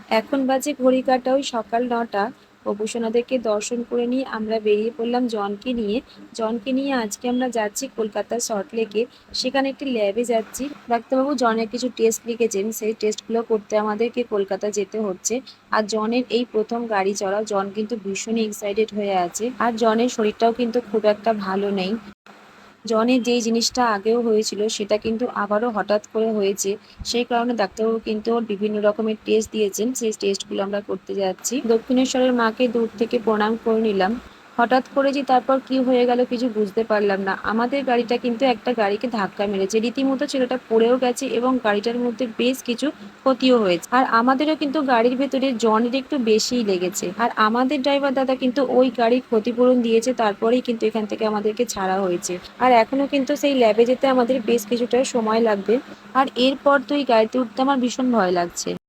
এখন বাজে ঘড়ি কাটা ওই সকাল ৯টা। গোপুসোনাদেরকে দর্শন করে নিয়ে আমরা বেরিয়ে পড়লাম জনকে নিয়ে। জনকে নিয়ে আজকে আমরা যাচ্ছি কলকাতার সল্টলেকে। সেখানে একটি ল্যাবে যাচ্ছি। ডাক্তারবাবু জনের কিছু টেস্ট লিখেছেন, সেই টেস্টগুলো করতে আমাদেরকে কলকাতা যেতে হচ্ছে। আর জনের এই প্রথম গাড়ি চড়া। জন কিন্তু ভীষণই এক্সাইটেড হয়ে আছে। আর জনের শরীরটাও কিন্তু খুব একটা ভালো নেই। জনের যেই জিনিসটা আগেও হয়েছিল সেটা কিন্তু আবারও হঠাৎ করে হয়েছে। সেই কারণে ডাক্তারবাবু কিন্তু ওর বিভিন্ন রকমের টেস্ট দিয়েছেন, সেই টেস্টগুলো আমরা করতে যাচ্ছি। দক্ষিণেশ্বরের মাকে দূর থেকে প্রণাম করে নিলাম। হঠাৎ করে যে তারপর কি হয়ে গেল কিছু বুঝতে পারলাম না। আমাদের গাড়িটা কিন্তু একটা গাড়িকে ধাক্কা মেরেছে, রীতিমতো ছেলেটা পড়েও গেছে এবং গাড়িটার মধ্যে বেশ কিছু ক্ষতিও হয়েছে। আর আমাদেরও কিন্তু গাড়ির ভেতরে জনের একটু বেশিই লেগেছে। আর আমাদের ড্রাইভার দাদা কিন্তু ওই গাড়ির ক্ষতিপূরণ দিয়েছে, তারপরেই কিন্তু এখান থেকে আমাদেরকে ছাড়া হয়েছে। আর এখনো কিন্তু সেই ল্যাবে যেতে আমাদের বেশ কিছুটা সময় লাগবে। আর এরপর তো এই গাড়িতে উঠতে আমার ভীষণ ভয় লাগছে।